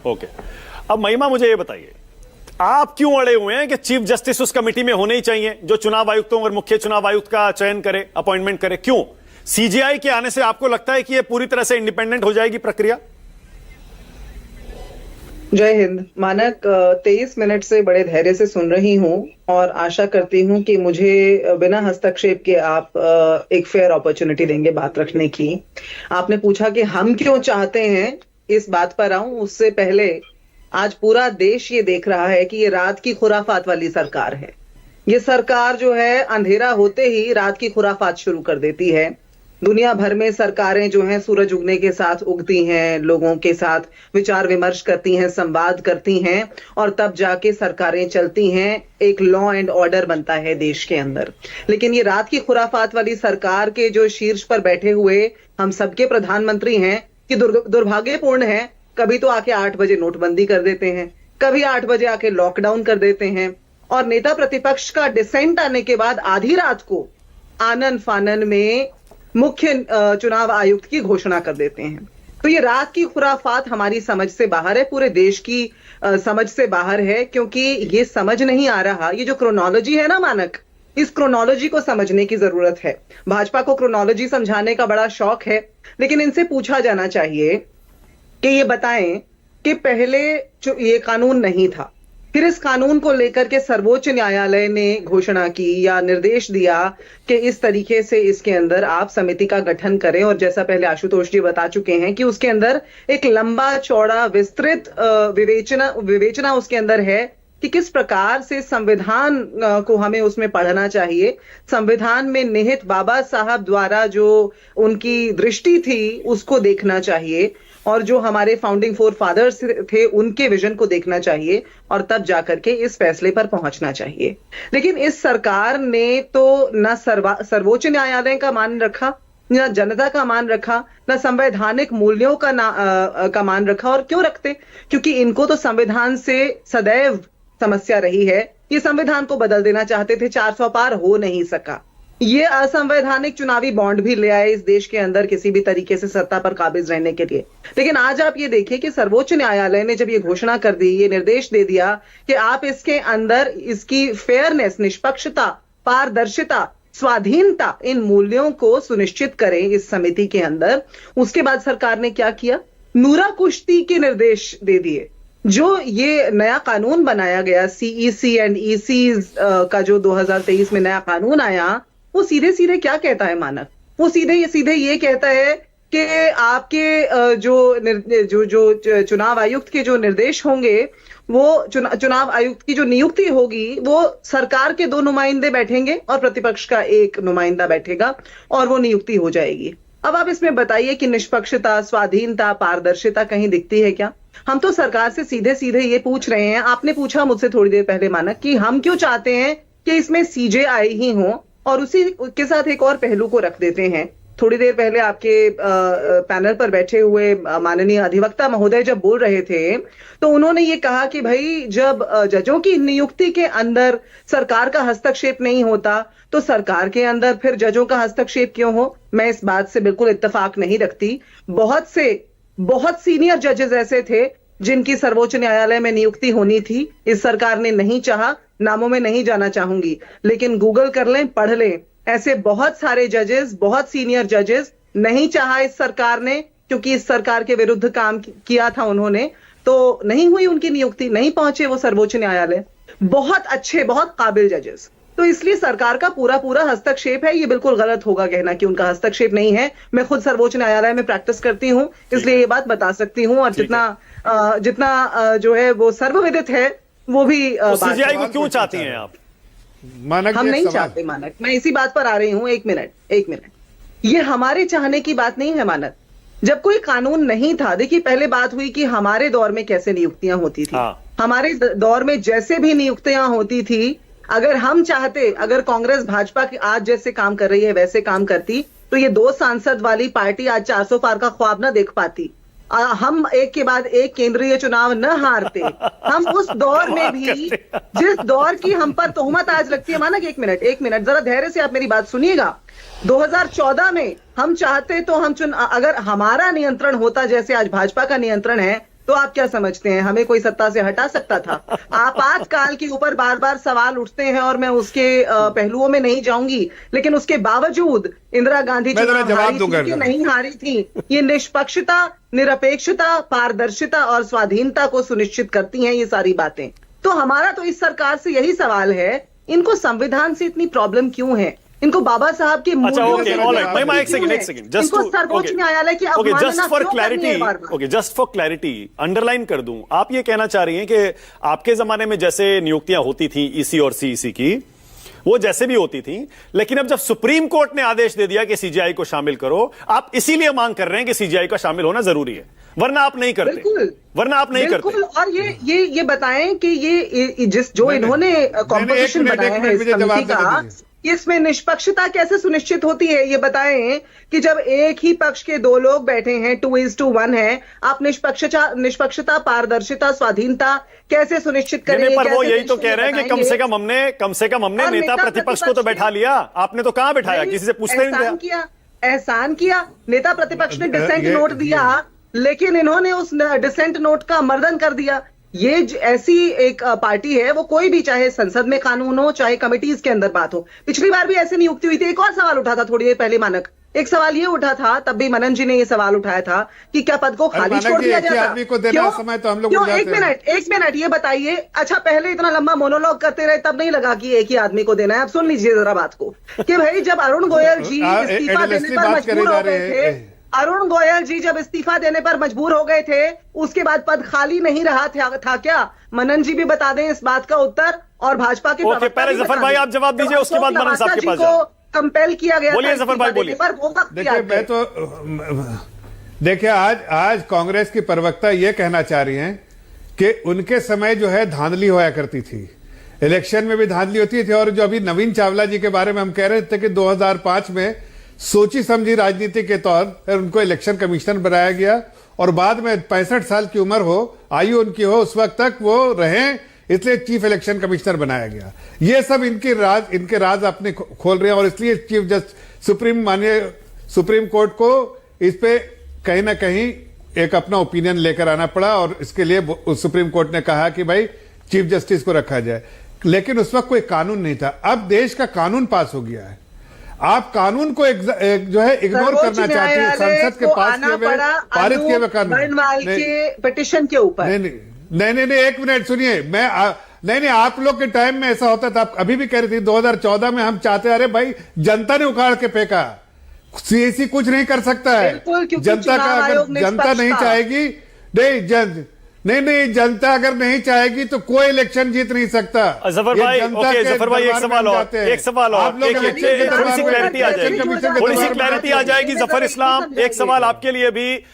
Okay, अब महिमा मुझे ये बताइए, आप क्यों अड़े हुए हैं कि चीफ जस्टिस उस कमेटी में होने ही चाहिए जो चुनाव आयुक्तों और मुख्य चुनाव आयुक्त का चयन करे, अपॉइंटमेंट करे? क्यों सीजीआई के आने से आपको लगता है कि यह पूरी तरह से इंडिपेंडेंट हो जाएगी प्रक्रिया? जय हिंद। मानक 23 मिनट से बड़े धैर्य से सुन रही हूं और आशा करती हूं कि मुझे बिना हस्तक्षेप के आप एक फेयर अपॉर्चुनिटी देंगे बात रखने की। आपने पूछा कि हम क्यों चाहते हैं, इस बात पर आऊं उससे पहले आज पूरा देश ये देख रहा है कि ये रात की खुराफात वाली सरकार है। ये सरकार जो है अंधेरा होते ही रात की खुराफात शुरू कर देती है। दुनिया भर में सरकारें जो हैं सूरज उगने के साथ उगती हैं, लोगों के साथ विचार विमर्श करती हैं, संवाद करती हैं और तब जाके सरकारें चलती हैं, एक लॉ एंड ऑर्डर बनता है देश के अंदर। लेकिन ये रात की खुराफात वाली सरकार के जो शीर्ष पर बैठे हुए हम सबके प्रधानमंत्री हैं कि दुर्भाग्यपूर्ण है, कभी तो आके 8 बजे नोटबंदी कर देते हैं, कभी 8 बजे आके लॉकडाउन कर देते हैं और नेता प्रतिपक्ष का डिसेंट आने के बाद आधी रात को आनन फानन में मुख्य चुनाव आयुक्त की घोषणा कर देते हैं। तो ये रात की खुराफात हमारी समझ से बाहर है, पूरे देश की समझ से बाहर है, क्योंकि ये समझ नहीं आ रहा, ये जो क्रोनोलॉजी है ना मानक, इस क्रोनोलॉजी को समझने की जरूरत है। भाजपा को क्रोनोलॉजी समझाने का बड़ा शौक है, लेकिन इनसे पूछा जाना चाहिए कि ये बताएं कि पहले ये कानून नहीं था, फिर इस कानून को लेकर के सर्वोच्च न्यायालय ने घोषणा की या निर्देश दिया कि इस तरीके से इसके अंदर आप समिति का गठन करें, और जैसा पहले आशुतोष जी बता चुके हैं कि उसके अंदर एक लंबा चौड़ा विस्तृत विवेचना उसके अंदर है कि किस प्रकार से संविधान को हमें उसमें पढ़ना चाहिए। संविधान में निहित बाबा साहब द्वारा जो उनकी दृष्टि थी उसको देखना चाहिए और जो हमारे फाउंडिंग फोर फादर्स थे उनके विजन को देखना चाहिए और तब जाकर के इस फैसले पर पहुंचना चाहिए। लेकिन इस सरकार ने तो न सर्वोच्च न्यायालय का मान रखा, न जनता का मान रखा, न संवैधानिक मूल्यों का मान रखा। और क्यों रखते? क्योंकि इनको तो संविधान से सदैव समस्या रही है। ये संविधान को बदल देना चाहते थे, 400 पार हो नहीं सका। ये असंवैधानिक चुनावी बॉन्ड भी ले आए इस देश के अंदर किसी भी तरीके से सत्ता पर काबिज रहने के लिए। लेकिन आज आप ये देखिए कि सर्वोच्च न्यायालय ने जब ये घोषणा कर दी, ये निर्देश दे दिया कि आप इसके अंदर इसकी फेयरनेस, निष्पक्षता, पारदर्शिता, स्वाधीनता, इन मूल्यों को सुनिश्चित करें इस समिति के अंदर। उसके बाद सरकार ने क्या किया? नूरा कुश्ती के निर्देश दे दिए। जो ये नया कानून बनाया गया, सीईसी एंड ईसी का जो 2023 में नया कानून आया, वो सीधे सीधे क्या कहता है मानक? वो सीधे ये कहता है कि आपके जो चुनाव आयुक्त के जो निर्देश होंगे, वो चुनाव आयुक्त की जो नियुक्ति होगी वो सरकार के 2 नुमाइंदे बैठेंगे और प्रतिपक्ष का 1 नुमाइंदा बैठेगा और वो नियुक्ति हो जाएगी। अब आप इसमें बताइए कि निष्पक्षता, स्वाधीनता, पारदर्शिता कहीं दिखती है क्या? हम तो सरकार से सीधे सीधे ये पूछ रहे हैं। आपने पूछा मुझसे थोड़ी देर पहले मानक कि हम क्यों चाहते हैं कि इसमें सीजेआई ही हो, और उसी के साथ एक और पहलू को रख देते हैं। थोड़ी देर पहले आपके पैनल पर बैठे हुए माननीय अधिवक्ता महोदय जब बोल रहे थे तो उन्होंने ये कहा कि भाई जब जजों की नियुक्ति के अंदर सरकार का हस्तक्षेप नहीं होता तो सरकार के अंदर फिर जजों का हस्तक्षेप क्यों हो? मैं इस बात से बिल्कुल इत्तेफाक नहीं रखती। बहुत सीनियर जजेस ऐसे थे जिनकी सर्वोच्च न्यायालय में नियुक्ति होनी थी, इस सरकार ने नहीं चाहा। नामों में नहीं जाना चाहूंगी, लेकिन गूगल कर लें, पढ़ लें, ऐसे बहुत सारे जजेस, बहुत सीनियर जजेस नहीं चाहा इस सरकार ने, क्योंकि इस सरकार के विरुद्ध काम किया था उन्होंने, तो नहीं हुई उनकी नियुक्ति, नहीं पहुंचे वो सर्वोच्च न्यायालय। बहुत अच्छे, बहुत काबिल जजेस। तो इसलिए सरकार का पूरा हस्तक्षेप है। ये बिल्कुल गलत होगा कहना कि उनका हस्तक्षेप नहीं है। मैं खुद सर्वोच्च न्यायालय में प्रैक्टिस करती हूं, इसलिए ये बात बता सकती हूं। और जितना जो है वो सर्वविदित है वो भी। सीजीआई को क्यों चाहती हैं आप? मानक हम नहीं चाहते मानक, मैं इसी बात पर आ रही हूं। एक मिनट, ये हमारे चाहने की बात नहीं है मानक। जब कोई कानून नहीं था, देखिए पहले बात हुई कि हमारे दौर में कैसे नियुक्तियां होती थी। हमारे दौर में जैसे भी नियुक्तियां होती थी, अगर हम चाहते, अगर कांग्रेस भाजपा की आज जैसे काम कर रही है वैसे काम करती, तो ये 2 सांसद वाली पार्टी आज 400 पार का ख्वाब ना देख पाती। हम एक के बाद एक केंद्रीय चुनाव न हारते। हम उस दौर में भी, जिस दौर की हम पर तोहमत आज लगती है मानक, एक मिनट जरा धैर्य से आप मेरी बात सुनिएगा। 2014 में हम चाहते तो हम अगर हमारा नियंत्रण होता जैसे आज भाजपा का नियंत्रण है, तो आप क्या समझते हैं हमें कोई सत्ता से हटा सकता था? आपातकाल के ऊपर बार बार सवाल उठते हैं और मैं उसके पहलुओं में नहीं जाऊंगी, लेकिन उसके बावजूद इंदिरा गांधी मैं जरा चुनाव जवाब हारी दूंगा थी कि ना। नहीं हारी थी, ये निष्पक्षता, निरपेक्षता, पारदर्शिता और स्वाधीनता को सुनिश्चित करती हैं ये सारी बातें। तो हमारा तो इस सरकार से यही सवाल है, इनको संविधान से इतनी प्रॉब्लम क्यों है? इनको बाबा साहब के अच्छा, मूल्यों ओके, से ऑलराइट, प्रॉब्लम महिमा, एक क्यों सेकंड, है? एक सेकंड, जस्ट इनको सर्वोच्च न्यायालय की ओके, अवमानना जस्ट फॉर क्यों करनी है क्लैरिटी, बार-बार? Okay, just for clarity underline कर दूं, आप ये कहना चाह रही हैं कि आपके जमाने में जैसे नियुक्तियां होती थी ईसी और सीईसी की, वो जैसे भी होती थी, लेकिन अब जब सुप्रीम कोर्ट ने आदेश दे दिया कि सीजीआई को शामिल करो, आप इसीलिए मांग कर रहे हैं कि सीजीआई का शामिल होना जरूरी है, वरना आप नहीं करते। बिल्कुल, वरना आप नहीं करते। बिल्कुल। और ये बताएं कि ये जिस जो इन्होंने कॉम्पोजिशन बनाया है इस कमेटी का, इसमें निष्पक्षता कैसे सुनिश्चित होती है? ये बताएं कि जब एक ही पक्ष के दो लोग बैठे हैं, 2:1 है, आप निष्पक्षता, पारदर्शिता, स्वाधीनता कैसे सुनिश्चित करेंगे? पर वो कैसे यही तो कह रहे हैं कि कम से कम हमने और नेता प्रतिपक्ष को तो बैठा लिया, आपने तो कहां बैठाया? किसी से पूछते ही नहीं किया, एहसान किया। नेता प्रतिपक्ष ने डिसेंट नोट दिया, लेकिन इन्होंने उस डिसेंट नोट का मर्दन कर दिया। ये ऐसी एक पार्टी है, वो कोई भी, चाहे संसद में कानून हो, चाहे कमिटीज के अंदर बात हो। पिछली बार भी ऐसे नियुक्ति हुई थी। एक और सवाल उठा था थोड़ी देर पहले मानक, एक सवाल ये उठा था, तब भी मनन जी ने ये सवाल उठाया था कि क्या पद को खाली छोड़ दिया जाता? आदमी को देना समय तो हम लोग क्यों? एक मिनट ये बताइए। अच्छा, पहले इतना लंबा मोनोलॉग करते रहे, तब नहीं लगा कि एक ही आदमी को देना है। आप सुन लीजिए जरा बात को, कि भाई जब अरुण गोयल जी इस्तीफा देने पर मजबूर हो गए थे, अरुण गोयल जी जब इस्तीफा देने पर मजबूर हो गए थे, उसके बाद पद खाली नहीं रहा था क्या? मनन जी भी बता दें इस बात का उत्तर, और भाजपा के ओके, पहले जफर भाई आप जवाब दीजिए, उसके बाद मनन साहब के पास जाओ। कंपेल किया गया, बोलिए जफर भाई, बोलिए। देखिए, मैं तो देखिए आज कांग्रेस की प्रवक्ता ये कहना चाह रही हैं कि उनके समय जो है धांधली होया करती थी, इलेक्शन में भी धांधली होती थी। और जो अभी नवीन चावला जी के बारे में हम कह रहे थे कि 2005 में सोची समझी राजनीति के तौर पर उनको इलेक्शन कमिश्नर बनाया गया, और बाद में 65 साल की उम्र हो, आयु उनकी हो, उस वक्त तक वो रहें, इसलिए चीफ इलेक्शन कमिश्नर बनाया गया। ये सब इनके राज अपने खोल रहे हैं, और इसलिए चीफ जस्टिस सुप्रीम कोर्ट को इस पे कहीं ना कहीं एक अपना ओपिनियन लेकर आना पड़ा, और इसके लिए सुप्रीम कोर्ट ने कहा कि भाई चीफ जस्टिस को रखा जाए। लेकिन उस वक्त कोई कानून नहीं था। अब देश का कानून पास हो गया है, आप कानून को जो है इग्नोर करना चाहते हैं। संसद के पास पारित किए हुए कानून के पिटिशन के ऊपर। नहीं, एक मिनट सुनिए। नहीं, आप लोग के टाइम में ऐसा होता था। आप अभी भी कह रही थी 2014 में हम चाहते, अरे भाई जनता ने उखाड़ के फेंका, सीएसी कुछ नहीं कर सकता है। जनता का अगर जनता नहीं चाहेगी, नहीं, जनता अगर नहीं चाहेगी तो कोई इलेक्शन जीत नहीं सकता। जफर भाई, ओके, जफर भाई, एक सवाल और थोड़ी सी क्लैरिटी आ जाएगी जफर इस्लाम। एक सवाल आपके लिए भी,